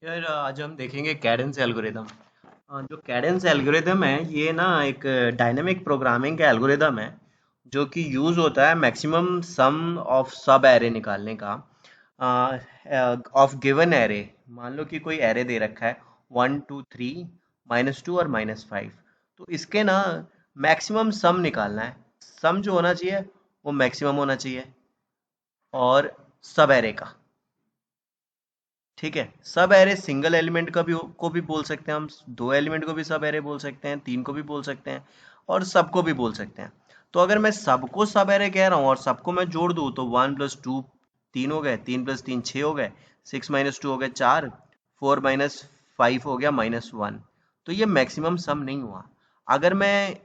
यार आज हम देखेंगे कैडेंस एल्गोरिदम। जो कैडेंस एल्गोरिदम है ये ना एक डायनेमिक प्रोग्रामिंग का एल्गोरिदम है जो कि यूज़ होता है मैक्सिमम सम ऑफ सब एरे निकालने का ऑफ गिवन एरे। मान लो कि कोई एरे दे रखा है 1 2 3 -2 और -5। तो इसके ना मैक्सिमम सम निकालना है। सम जो होना चाहिए वो मैक्सिमम होना चाहिए और सब एरे का। ठीक है, सब एरे सिंगल एलिमेंट का भी को भी बोल सकते हैं हम, दो एलिमेंट को भी सब एरे बोल सकते हैं, तीन को भी बोल सकते हैं और सबको भी बोल सकते हैं। तो अगर मैं सबको सब एरे कह रहा हूँ और सबको मैं जोड़ दूँ तो 1 + 2 3 हो गए, 3 + 3 6 हो गए, 6 - 2 हो गए 4, 4 - 5 हो गया -1। तो ये मैक्सिमम सम नहीं हुआ। अगर मैं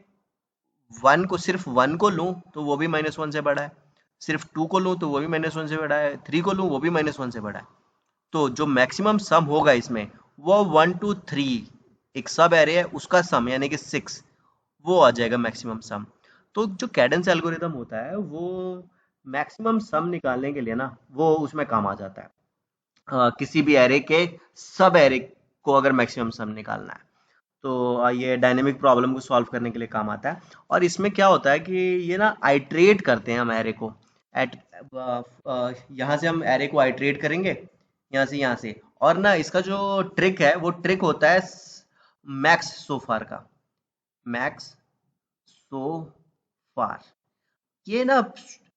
वन को सिर्फ वन को लूँ तो वो भी -1 से बड़ा है, सिर्फ टू को लूँ तो वो भी -1 से बड़ा है, थ्री को लूँ वो भी -1 से बड़ा है। तो जो मैक्सिमम सम होगा इसमें वो 1 2 3 एक सब एरे है उसका सम यानी कि 6 वो आ जाएगा मैक्सिमम सम। तो जो कैडेंस एल्गोरिदम होता है वो मैक्सिमम सम निकालने के लिए ना वो उसमें काम आ जाता है। किसी भी एरे के सब एरे को अगर मैक्सिमम सम निकालना है तो ये डायनेमिक प्रॉब्लम को सॉल्व करने के लिए काम आता है। और इसमें क्या होता है कि ये ना आइट्रेट करते हैं हम एरे को। एट यहाँ से हम एरे को आइट्रेट करेंगे, यहाँ से। और ना इसका जो ट्रिक है वो ट्रिक होता है मैक्स सो फार का। मैक्स सो फार ये ना,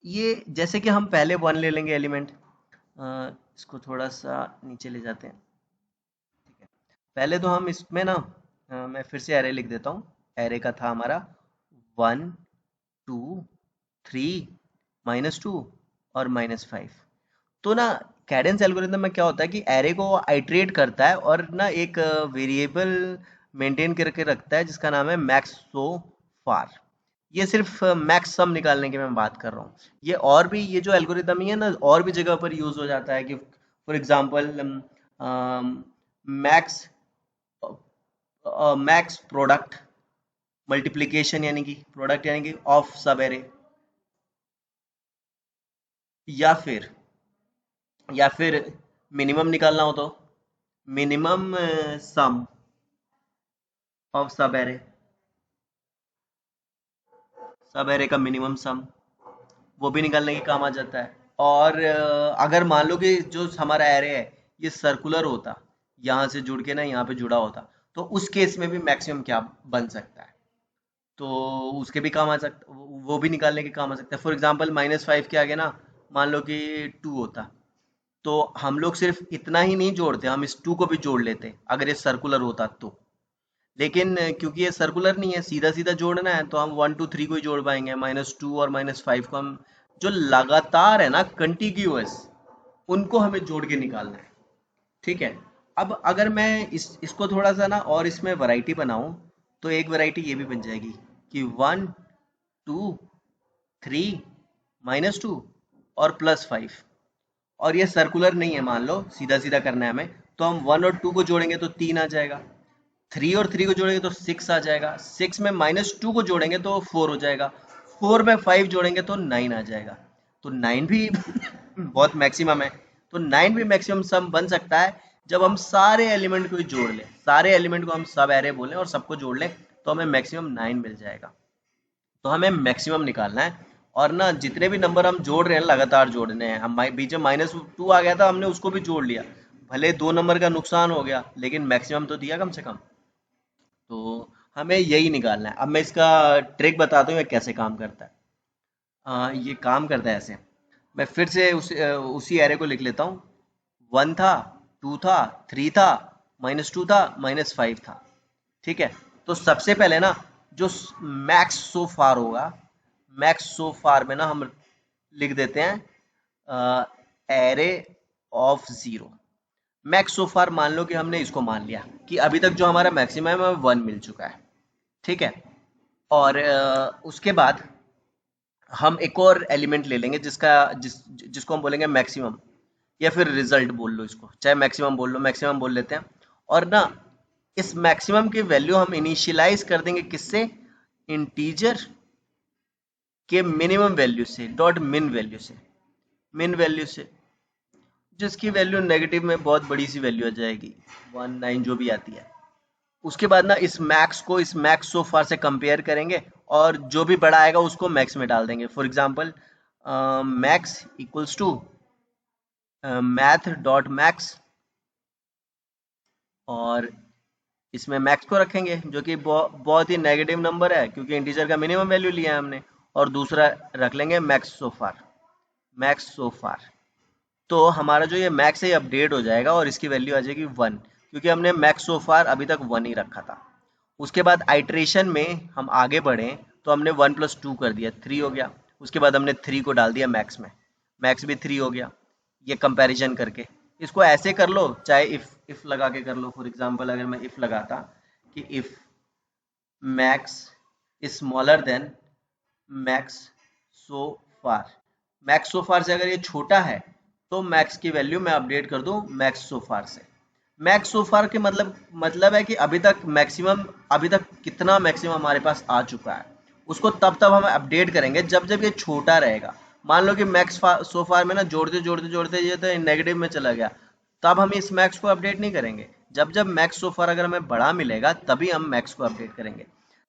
ये जैसे कि हम पहले वन ले लेंगे एलिमेंट। इसको थोड़ा सा नीचे ले जाते हैं। पहले तो हम इसमें ना मैं फिर से एरे लिख देता हूँ। एरे का था हमारा 1 2 3 -2 और -5। तो ना कैडेंस एल्गोरिदम में क्या होता है कि एरे को आइट्रेट करता है और ना एक वेरिएबल मेंटेन करके रखता है जिसका नाम है मैक्स सो फार। ये सिर्फ मैक्स सम निकालने की मैं बात कर रहा हूँ। ये और भी ये जो एल्गोरिदम है ना और भी जगह पर यूज हो जाता है कि for example max max product multiplication यानी कि प्रोडक्ट यानी कि ऑफ सब एरे, या फिर मिनिमम निकालना हो तो मिनिमम सम ऑफ सब एरे का मिनिमम सम वो भी निकालने के काम आ जाता है। और अगर मान लो कि जो हमारा एरे है ये सर्कुलर होता, यहाँ से जुड़ के ना यहाँ पे जुड़ा होता, तो उस केस में भी मैक्सिमम क्या बन सकता है, तो उसके भी काम आ सकता, वो भी निकालने के काम आ सकता है। फॉर एग्जांपल -5 के आगे ना मान लो कि 2 होता, तो हम लोग सिर्फ इतना ही नहीं जोड़ते, हम इस 2 को भी जोड़ लेते अगर ये सर्कुलर होता तो। लेकिन क्योंकि ये सर्कुलर नहीं है, सीधा सीधा जोड़ना है, तो हम 1 2 3 को ही जोड़ पाएंगे। -2 और -5 को हम जो लगातार है ना कंटिन्यूअस, उनको हमें जोड़ के निकालना है। ठीक है। अब अगर मैं इसको थोड़ा सा ना और इसमें वैरायटी बनाऊं तो एक वैरायटी ये भी बन जाएगी कि 1 2 3 -2 और +5। और ये सर्कुलर नहीं है, मान लो सीधा सीधा करना है हमें, तो हम 1 और 2 को जोड़ेंगे तो 3 आ जाएगा, 3 और 3 को जोड़ेंगे तो 6 आ जाएगा, 6 में -2 को जोड़ेंगे तो 4 हो जाएगा, 4 में 5 जोड़ेंगे तो 9 आ जाएगा। तो 9 भी बहुत मैक्सिमम है। तो 9 भी मैक्सिमम सम बन सकता है जब हम सारे एलिमेंट को ही जोड़ लें, सारे एलिमेंट को हम सब एरे बोलें और सबको जोड़ लें, तो हमें मैक्सिमम 9 मिल जाएगा। तो हमें मैक्सिमम निकालना है। और ना जितने भी नंबर हम जोड़ रहे हैं लगातार जोड़ने हैं। हम बीच में -2 आ गया था, हमने उसको भी जोड़ लिया, भले 2 नंबर का नुकसान हो गया लेकिन मैक्सिमम तो दिया कम से कम। तो हमें यही निकालना है। अब मैं इसका ट्रिक बताता हूँ ये कैसे काम करता है। ये काम करता है ऐसे। मैं फिर से उसी एरे को लिख लेता हूँ। 1 था, 2 था, 3 था, -2 था, -5 था। ठीक है। तो सबसे पहले ना जो मैक्स सो फार होगा, मैक्स सो फार में ना हम लिख देते हैं array of zero. Max so फार मान लो कि हमने इसको मान लिया कि अभी तक जो हमारा मैक्सिमम है 1 मिल चुका है। ठीक है। और उसके बाद हम एक और एलिमेंट ले लेंगे जिसको हम बोलेंगे मैक्सिमम, या फिर रिजल्ट बोल लो इसको, चाहे मैक्सिमम बोल लो, मैक्सिमम बोल लेते हैं। और ना इस मैक्सिमम की वैल्यू हम इनिशियलाइज कर देंगे किससे, इंटीजर के मिनिमम वैल्यू से, डॉट मिन वैल्यू से, मिन वैल्यू से। जिसकी वैल्यू नेगेटिव में बहुत बड़ी सी वैल्यू आ जाएगी, 19 जो भी आती है। उसके बाद ना इस मैक्स को इस मैक्स सो फार से कंपेयर करेंगे और जो भी बड़ा आएगा उसको मैक्स में डाल देंगे। For example max equals to math dot max, और इसमें मैक्स को रखेंगे जो कि बहुत ही नेगेटिव नंबर है क्योंकि इंटीजर का मिनिमम वैल्यू लिया है हमने, और दूसरा रख लेंगे max so far, max so फार। तो हमारा जो ये मैक्स है ये अपडेट हो जाएगा और इसकी वैल्यू आ जाएगी 1, क्योंकि हमने मैक्स सो फार अभी तक 1 ही रखा था। उसके बाद आइट्रेशन में हम आगे बढ़े तो हमने 1 + 2 कर दिया, 3 हो गया। उसके बाद हमने 3 को डाल दिया मैक्स में, मैक्स भी 3 हो गया। ये कंपैरिजन करके इसको ऐसे कर लो, चाहे इफ लगा के कर लो। फॉर एग्जांपल अगर मैं इफ लगाता कि if max smaller than max so far, max so far से अगर ये छोटा है तो मैक्स की वैल्यू मैं अपडेट कर दूं मैक्स सो फार से। मैक्स सो फार के मतलब है कि अभी तक मैक्सिमम, अभी तक कितना मैक्सिमम हमारे पास आ चुका है उसको तब तब हम अपडेट करेंगे जब जब ये छोटा रहेगा। मान लो कि मैक्स सो फार में ना जोड़ते जोड़ते जोड़ते ये तो नेगेटिव में चला गया, तब हम इस मैक्स को अपडेट नहीं करेंगे। जब जब मैक्स सो फार अगर हमें बड़ा मिलेगा तभी हम मैक्स को अपडेट करेंगे।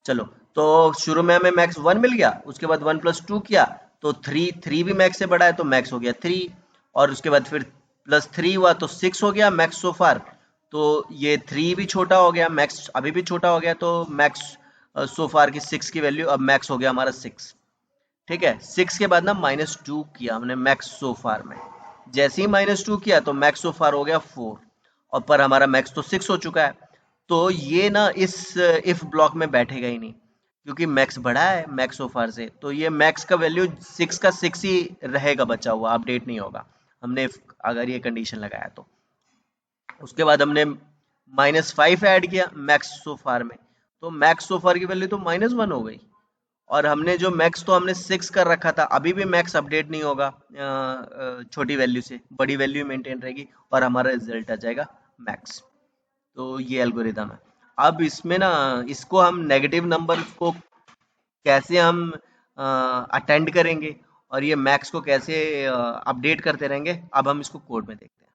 चलो, तो शुरू में हमें मैक्स 1 मिल गया, उसके बाद 1 + 2 किया तो 3 भी मैक्स से बड़ा है तो मैक्स हो गया 3, और उसके बाद फिर +3 हुआ तो 6 हो गया मैक्स सो फार। तो ये 3 भी छोटा हो गया, मैक्स अभी भी छोटा हो गया, तो मैक्स सो फार की 6 की वैल्यू अब मैक्स हो गया हमारा 6। ठीक है, 6 के बाद ना -2 किया हमने मैक्स सो फार में। जैसे ही -2 किया तो मैक्स सो फार हो गया 4, और पर हमारा मैक्स तो 6 हो चुका है। तो ये ना इस इफ ब्लॉक में बैठेगा ही नहीं क्योंकि मैक्स बड़ा है मैक्स सो फार से, तो ये मैक्स का वैल्यू 6 का 6 ही रहेगा बचा हुआ, अपडेट नहीं होगा हमने अगर ये कंडीशन लगाया तो। उसके बाद हमने -5 ऐड किया मैक्स सो फार में, तो मैक्स सो फार की वैल्यू तो -1 हो गई, और हमने जो मैक्स तो हमने 6 कर रखा था, अभी भी मैक्स अपडेट नहीं होगा छोटी वैल्यू से, बड़ी वैल्यू मेंटेन रहेगी और हमारा रिजल्ट आ जाएगा मैक्स। तो ये एल्गोरिदम है। अब इसमें ना इसको हम नेगेटिव नंबर को कैसे हम अटेंड करेंगे और ये मैक्स को कैसे अपडेट करते रहेंगे, अब हम इसको कोड में देखते हैं।